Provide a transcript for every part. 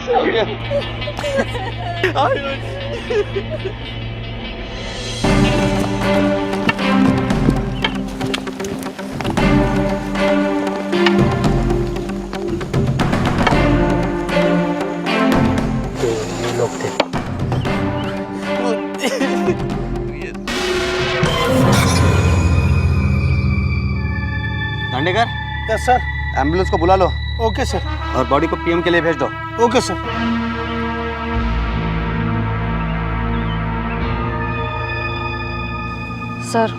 ये लोग थे। Dandekar, yes sir. एम्बुलेंस को बुला लो ओके सर। और बॉडी को पीएम के लिए भेज दो। Okay sir. सर,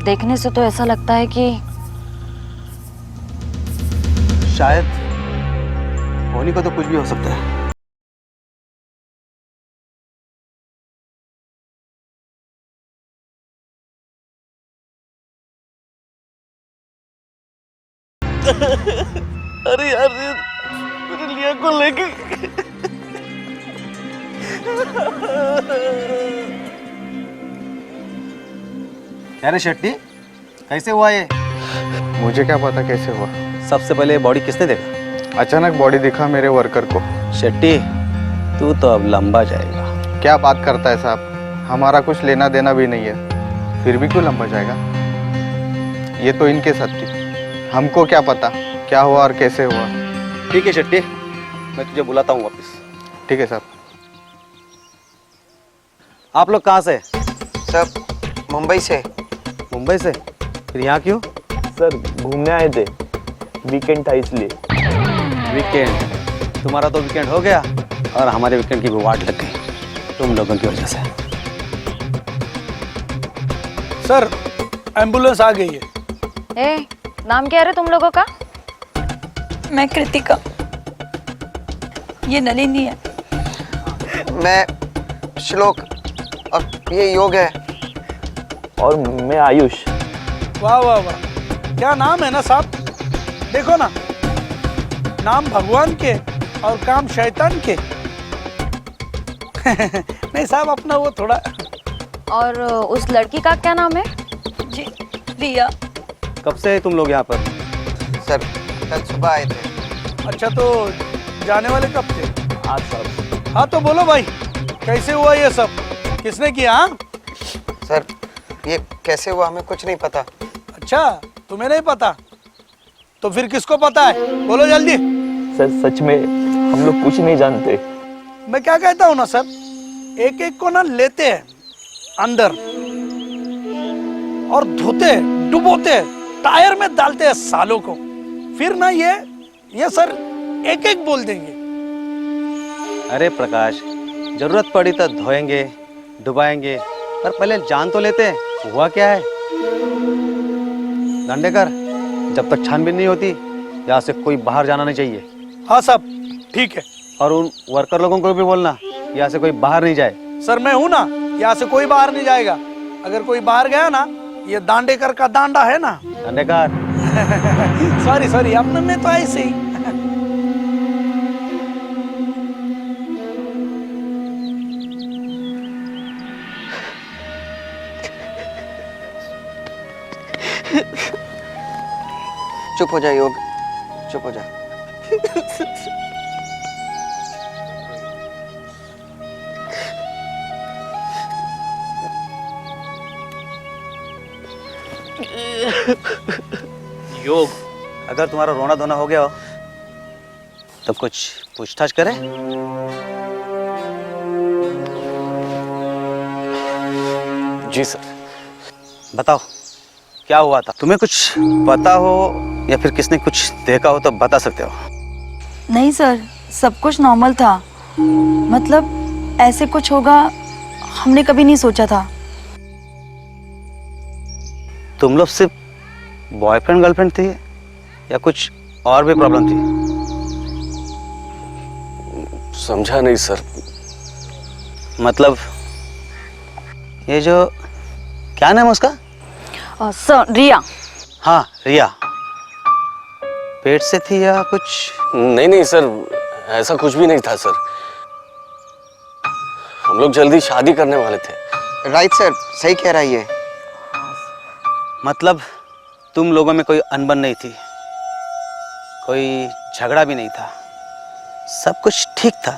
देखने से तो ऐसा लगता है कि शायद होनी को तो कुछ भी हो सकता है। अरे यार, मेरे लिया को लेके अरे शेट्टी, कैसे हुआ ये? मुझे क्या पता कैसे हुआ। सबसे पहले बॉडी किसने देखा? अचानक बॉडी दिखा मेरे वर्कर को। शेट्टी, तू तो अब लंबा जाएगा। क्या बात करता है साहब, हमारा कुछ लेना देना भी नहीं है, फिर भी क्यों लंबा जाएगा? ये तो इनके साथ थी, हमको क्या पता क्या हुआ और कैसे हुआ। ठीक है शेट्टी, मैं तुझे बुलाता हूँ वापस। ठीक है साहब। आप लोग कहाँ से? सर, मुंबई से। मुंबई से? फिर यहाँ क्यों? सर, घूमने आए थे, वीकेंड था इसलिए। वीकेंड? तुम्हारा तो वीकेंड हो गया और हमारे वीकेंड की भी वाट लग गई तुम लोगों की वजह से। सर, एम्बुलेंस आ गई है। ए, नाम क्या है रे तुम लोगों का? मैं कृतिका, ये नलिनी है। मैं श्लोक और ये योग है। और मैं आयुष। वाह वाह वाह, क्या नाम है ना साहब। देखो ना, नाम भगवान के और काम शैतान के। नहीं साहब, अपना वो थोड़ा। और उस लड़की का क्या नाम है? जी, रिया। कब से तुम लोग यहाँ पर? सर, कल सुबह आए थे। अच्छा, तो जाने वाले कब थे? आज साहब। हाँ तो बोलो भाई, कैसे हुआ ये सब, किसने किया? हाँ सर, ये कैसे हुआ हमें कुछ नहीं पता। अच्छा, तुम्हें नहीं पता तो फिर किसको पता है? बोलो जल्दी। सर, सच में हम लोग कुछ नहीं जानते। मैं क्या कहता हूँ ना सर, एक एक को ना लेते हैं अंदर और धोते, डुबोते, टायर में डालते हैं सालों को, फिर ना ये सर एक एक बोल देंगे। अरे प्रकाश, जरूरत पड़ी तो धोएंगे, डुबाएंगे, पर पहले जान तो लेते हैं हुआ क्या है। दांडेकर, जब तक छानबीन नहीं होती यहाँ से कोई बाहर जाना नहीं चाहिए। हाँ साहब, ठीक है। और उन वर्कर लोगों को भी बोलना यहाँ से कोई बाहर नहीं जाए। सर, मैं हूं ना, यहाँ से कोई बाहर नहीं जाएगा। अगर कोई बाहर गया ना, ये दांडेकर का दांडा है ना। दांडेकर सॉरी सॉरी, अपने में तो ऐसे ही। चुप हो जा योग, चुप हो जा। योग, अगर तुम्हारा रोना धोना हो गया हो तब कुछ पूछताछ करें। जी सर। बताओ क्या हुआ था? तुम्हें कुछ पता हो या फिर किसने कुछ देखा हो तो बता सकते हो। नहीं सर, सब कुछ नॉर्मल था। मतलब ऐसे कुछ होगा हमने कभी नहीं सोचा था। तुम लोग सिर्फ बॉयफ्रेंड गर्लफ्रेंड थी या कुछ और भी प्रॉब्लम थी? समझा नहीं सर। मतलब ये जो क्या नाम है उसका? सर, रिया। हाँ, रिया। पेट से थी या कुछ? नहीं सर, ऐसा कुछ भी नहीं था सर। हम लोग जल्दी शादी करने वाले थे। राइट सर, सही कह रहा है ये। मतलब तुम लोगों में कोई अनबन नहीं थी, कोई झगड़ा भी नहीं था? सब कुछ ठीक था,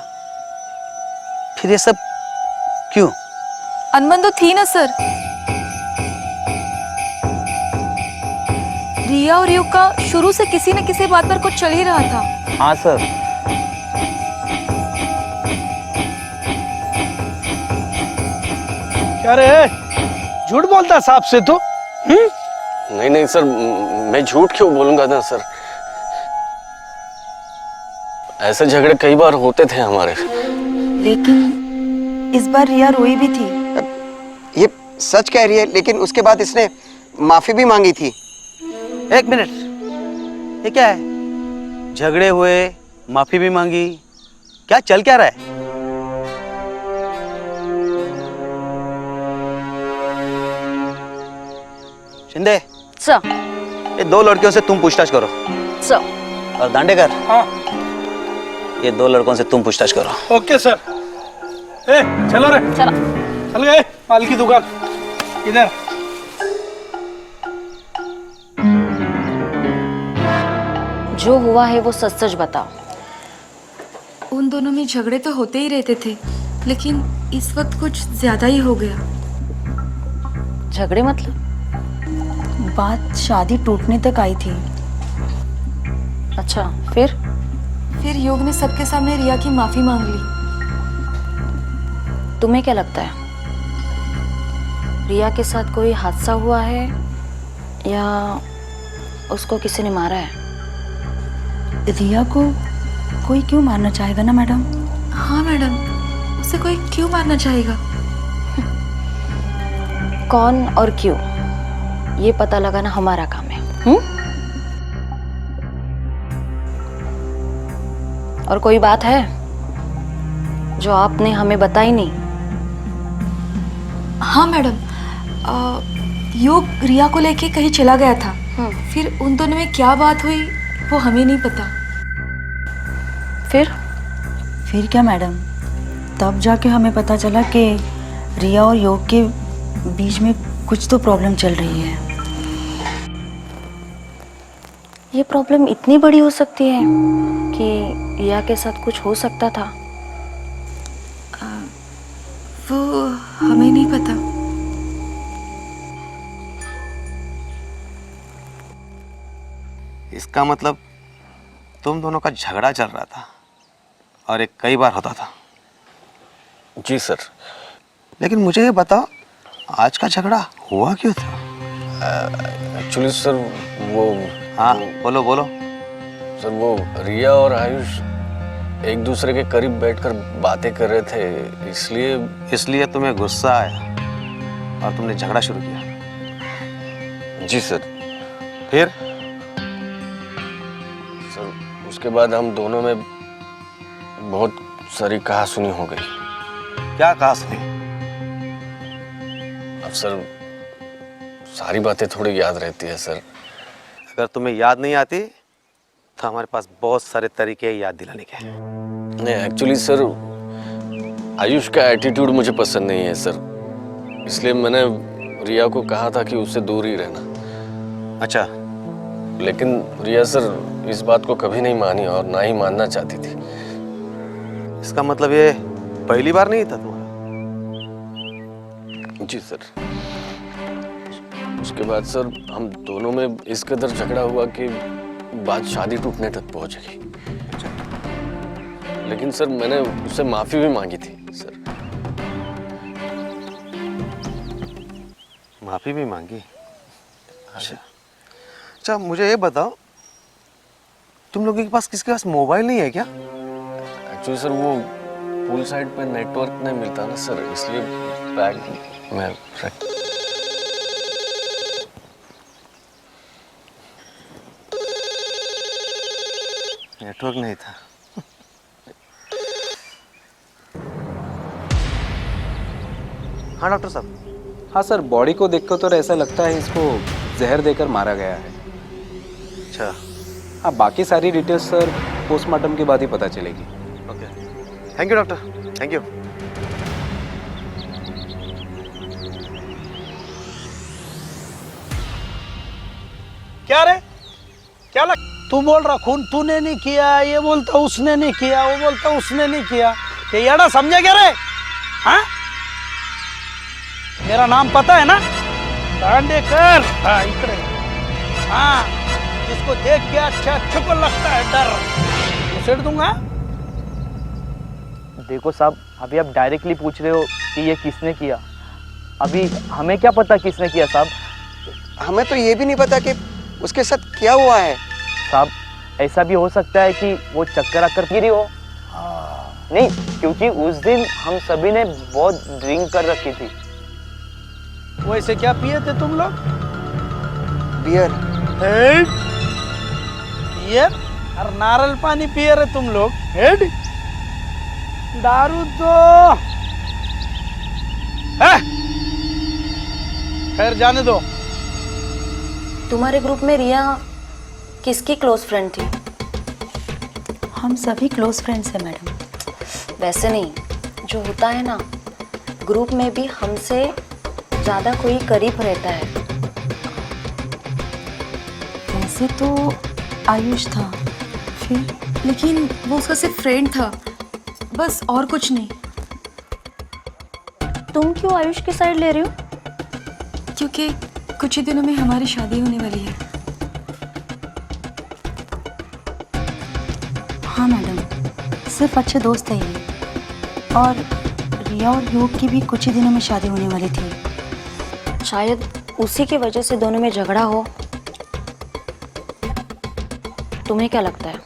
फिर ये सब क्यों? अनबन तो थी ना सर। रिया और युग का शुरू से किसी न किसी बात पर कुछ चल ही रहा था। हाँ सर, क्या रे, झूठ बोलता साहब से तो? नहीं नहीं सर, मैं झूठ क्यों बोलूंगा ना सर। ऐसे झगड़े कई बार होते थे हमारे। लेकिन इस बार रिया रोई भी थी। ये सच कह रही है, लेकिन उसके बाद इसने माफी भी मांगी थी। एक मिनट, ये क्या है? झगड़े हुए, माफी भी मांगी, क्या चल क्या रहा है? शिंदे, सर। ये दो लड़कियों से तुम पूछताछ करो। सर। और दांडेकर, हाँ ये दो लड़कों से तुम पूछताछ करो। Okay sir. ए चलो रे, चलो। चल गए माल की दुकान। इधर जो हुआ है वो सच सच बताओ। उन दोनों में झगड़े तो होते ही रहते थे, लेकिन इस वक्त कुछ ज्यादा ही हो गया। झगड़े मतलब? बात शादी टूटने तक आई थी। अच्छा, फिर? फिर योग ने सबके सामने रिया की माफी मांग ली। तुम्हें क्या लगता है, रिया के साथ कोई हादसा हुआ है या उसको किसी ने मारा है? रिया को कोई क्यों मारना चाहेगा ना मैडम? हाँ मैडम, उसे कोई क्यों मारना चाहेगा? कौन और क्यों, ये पता लगाना हमारा काम है। और कोई बात है जो आपने हमें बताई नहीं? हाँ मैडम, योग रिया को लेके कहीं चला गया था। फिर उन दोनों में क्या बात हुई वो हमें नहीं पता। फिर क्या मैडम, तब जाके हमें पता चला कि रिया और योग के बीच में कुछ तो प्रॉब्लम चल रही है। ये प्रॉब्लम इतनी बड़ी हो सकती है कि रिया के साथ कुछ हो सकता था? वो हमें नहीं पता। इसका मतलब तुम दोनों का झगड़ा चल रहा था और एक कई बार होता था। जी सर। लेकिन मुझे ये बताओ, आज का झगड़ा हुआ क्यों था? एक्चुअली सर वो, हाँ बोलो बोलो। सर वो रिया और आयुष एक दूसरे के करीब बैठकर बातें कर रहे थे, इसलिए तुम्हें गुस्सा आया और तुमने झगड़ा शुरू किया। जी सर। फिर? सर उसके बाद हम दोनों में बहुत सारी कहासुनी हो गई। क्या कहा सुनी? अब सर सारी बातें थोड़ी याद रहती है सर। अगर तुम्हें याद नहीं आती तो हमारे पास बहुत सारे तरीके हैं याद दिलाने के। नहीं एक्चुअली सर, आयुष का एटीट्यूड मुझे पसंद नहीं है सर, इसलिए मैंने रिया को कहा था कि उससे दूर ही रहना। अच्छा। लेकिन रिया सर इस बात को कभी नहीं मानी और ना ही मानना चाहती थी। इसका मतलब ये पहली बार नहीं था तुम्हारा? जी सर। उसके बाद सर हम दोनों में इस कदर झगड़ा हुआ कि बात शादी टूटने तक पहुंच गई। लेकिन सर मैंने उससे माफी भी मांगी थी सर। माफी भी मांगी? अच्छा मुझे ये बताओ, तुम लोगों के पास किसी के पास मोबाइल नहीं है क्या? एक्चुअली सर वो पूल साइड पे नेटवर्क नहीं मिलता ना सर, इसलिए बैग में रख। नेटवर्क नहीं था। हाँ डॉक्टर साहब। हाँ सर, बॉडी को देखकर तो ऐसा लगता है इसको जहर देकर मारा गया है। अच्छा। हाँ, बाकी सारी डिटेल्स सर पोस्टमार्टम के बाद ही पता चलेगी। Okay, thank you doctor, thank you. क्या रे, क्या लग तू बोल रहा खून तूने नहीं किया, ये बोलता उसने नहीं किया, वो बोलता उसने नहीं किया। ये याड़ा समझा क्या रे? हाँ, मेरा नाम पता है ना, दांडेकर। हाँ इतने, हाँ जिसको देख के अच्छे को लगता है डर, उसेड़ दूंगा। देखो साहब, अभी आप डायरेक्टली पूछ रहे हो कि ये किसने किया। अभी हमें क्या पता किसने किया साहब। हमें तो ये भी नहीं पता कि उसके साथ क्या हुआ है। साहब ऐसा भी हो सकता है कि वो चक्कर आकर गिरी हो। नहीं, क्योंकि उस दिन हम सभी ने बहुत ड्रिंक कर रखी थी। वैसे क्या पिए थे तुम लोग? बियर। बियर और नारल पानी पिए रहे तुम लोग। हेड दारू तो है। खैर जाने दो। तुम्हारे ग्रुप में रिया किसकी क्लोज फ्रेंड थी? हम सभी क्लोज फ्रेंड्स हैं मैडम। वैसे नहीं, जो होता है ना, ग्रुप में भी हमसे ज़्यादा कोई करीब रहता है। वैसे तो आयुष था, फिर लेकिन वो उसका सिर्फ फ्रेंड था, बस और कुछ नहीं। तुम क्यों आयुष की साइड ले रही हो? क्योंकि कुछ ही दिनों में हमारी शादी होने वाली है। हाँ मैडम, सिर्फ अच्छे दोस्त हैं ये। और रिया और योग की भी कुछ ही दिनों में शादी होने वाली थी। शायद उसी की वजह से दोनों में झगड़ा हो। तुम्हें क्या लगता है?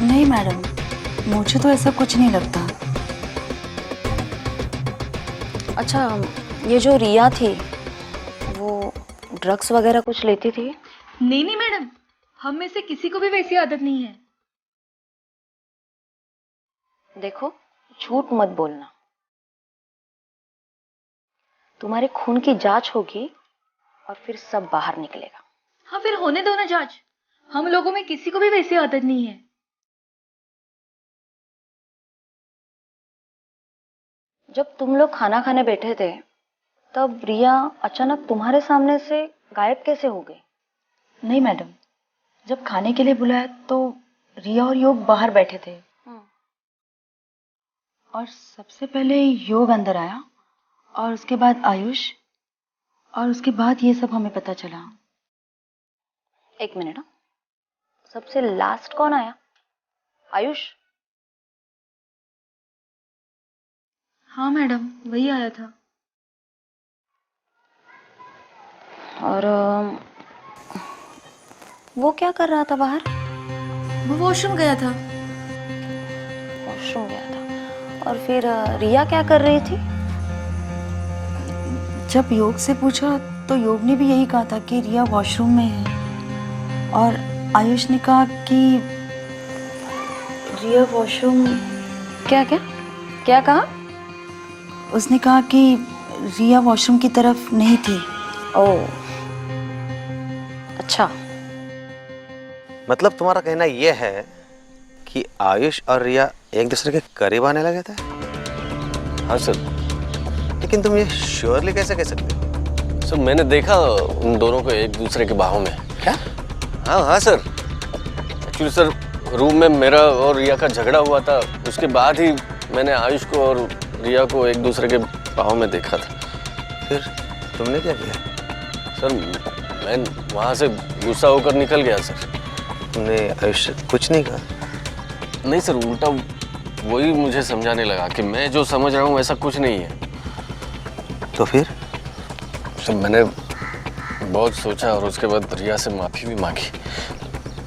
नहीं मैडम, मुझे तो ऐसा कुछ नहीं लगता। अच्छा, ये जो रिया थी वो ड्रग्स वगैरह कुछ लेती थी? नहीं नहीं मैडम, हम में से किसी को भी वैसी आदत नहीं है। देखो, झूठ मत बोलना। तुम्हारे खून की जांच होगी और फिर सब बाहर निकलेगा। हाँ, फिर होने दो ना जांच। हम लोगों में किसी को भी वैसी आदत नहीं है। जब तुम लोग खाना खाने बैठे थे तब रिया अचानक तुम्हारे सामने से गायब कैसे हो गई? नहीं मैडम, जब खाने के लिए बुलाया तो रिया और योग बाहर बैठे थे और सबसे पहले योग अंदर आया और उसके बाद आयुष, और उसके बाद ये सब हमें पता चला। एक मिनट, सबसे लास्ट कौन आया? आयुष? हाँ मैडम, वही आया था। और वो क्या कर रहा था बाहर? वो वॉशरूम गया था। वॉशरूम गया था। और फिर रिया क्या कर रही थी? जब योग से पूछा तो योग ने भी यही कहा था कि रिया वॉशरूम में है, और आयुष ने कहा कि रिया वॉशरूम। क्या क्या क्या कहा? उसने कहा कि रिया वॉशरूम की तरफ नहीं थी। ओह, अच्छा। मतलब तुम्हारा कहना यह है कि आयुष और रिया एक दूसरे के करीब आने लगे थे? हाँ सर। लेकिन तुम ये श्योरली कैसे कह सकते हो? सर मैंने देखा उन दोनों को एक दूसरे के बाहों में। क्या? हाँ सर। एक्चुअली सर, रूम में मेरा और रिया का झगड़ा हुआ था, उसके बाद ही मैंने आयुष को और रिया को एक दूसरे के बाहों में देखा था। फिर तुमने क्या किया? सर मैं वहाँ से गुस्सा होकर निकल गया सर। तुमने आयुष से कुछ नहीं कहा? नहीं सर, उल्टा वही मुझे समझाने लगा कि मैं जो समझ रहा हूँ ऐसा कुछ नहीं है। तो फिर? सर मैंने बहुत सोचा और उसके बाद रिया से माफ़ी भी मांगी।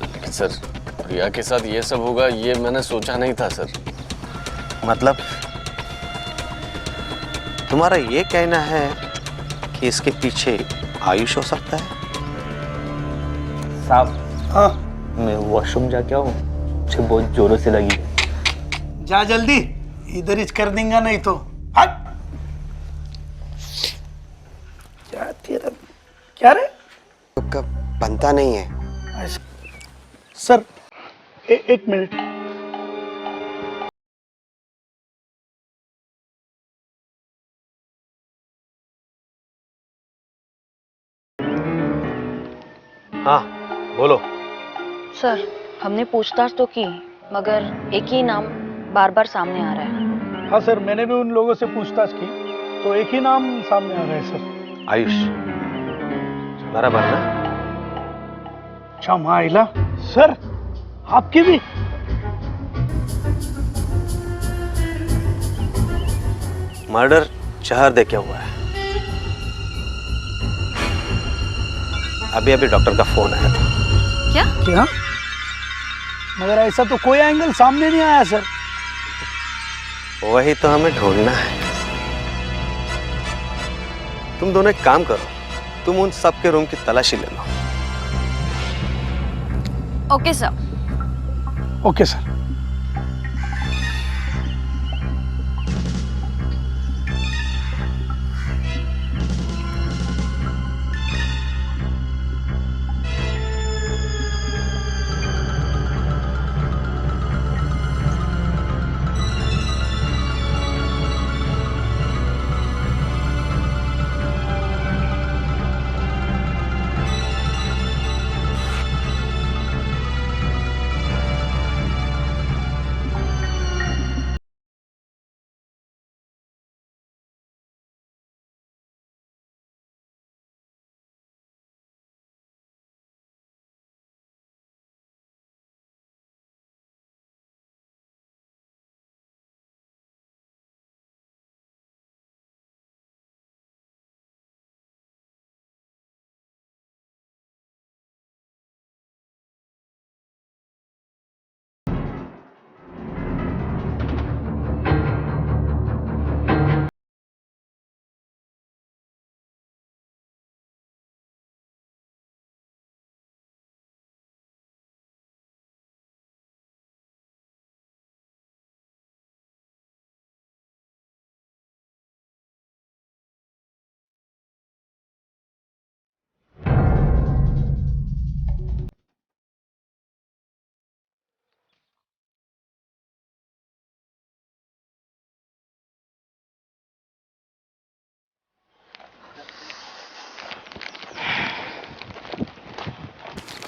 लेकिन सर, रिया के साथ ये सब होगा ये मैंने सोचा नहीं था सर। मतलब तुम्हारा ये कहना है कि इसके पीछे आयुष हो सकता है? साहब, हाँ मैं वॉशरूम जाके आऊँ, मुझे बहुत जोरों से लगी है। जा जल्दी, इधर ही कर देंगे नहीं तो। हट। क्या तेरा क्या रे? का बनता नहीं है। सर एक मिनट। हाँ बोलो। सर, हमने पूछताछ तो की, मगर एक ही नाम बार बार सामने आ रहा है। हाँ सर, मैंने भी उन लोगों से पूछताछ की तो एक ही नाम सामने आ रहा है सर। आयुष बराबर ना? क्षमा आइला सर, आपकी भी? मर्डर जहर दे के हुआ है। अभी अभी डॉक्टर का फोन आया था। क्या? मगर ऐसा तो कोई एंगल सामने नहीं आया सर। वही तो हमें ढूंढना है। तुम दोनों एक काम करो, तुम उन सबके रूम की तलाशी ले लो। Okay sir. Okay sir.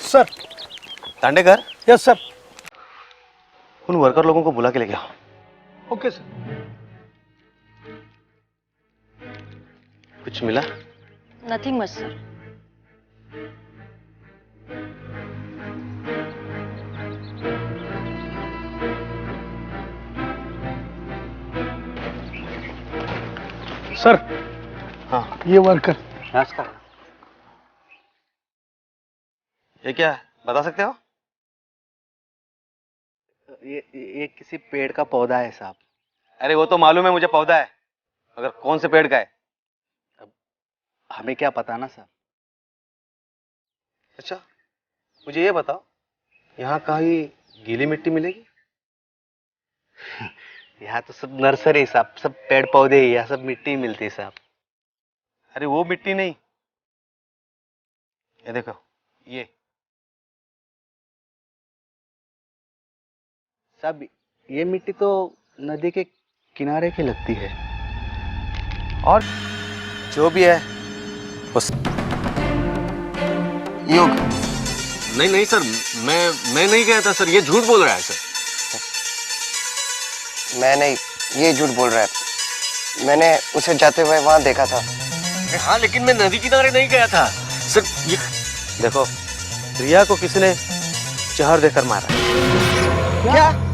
Sir. Tandekar, yes sir. उन वर्कर लोगों को बुला के लेके आओ। Okay sir. कुछ मिला? Nothing much sir. सर, हाँ, ये वर्कर। नमस्कार। ये क्या है, बता सकते हो? ये किसी पेड़ का पौधा है साहब। अरे वो तो मालूम है मुझे पौधा है, मगर कौन से पेड़ का है? अब हमें क्या पता ना सर। अच्छा, मुझे ये बताओ, यहाँ कहीं गीली मिट्टी मिलेगी? यहाँ तो सब नर्सरी साहब, सब पेड़ पौधे ही, यहाँ सब मिट्टी मिलती है साहब। अरे वो मिट्टी नहीं, ये देखो, ये साहब ये मिट्टी तो नदी के किनारे की लगती है। और जो भी है उस योग, नहीं सर, मैं नहीं गया था सर, ये झूठ बोल रहा है सर। मैं नहीं, ये झूठ बोल रहा है। मैंने उसे जाते हुए वहां देखा था। हाँ, लेकिन मैं नदी किनारे नहीं गया था सर। ये देखो, रिया को किसी ने जहर देकर मारा। क्या?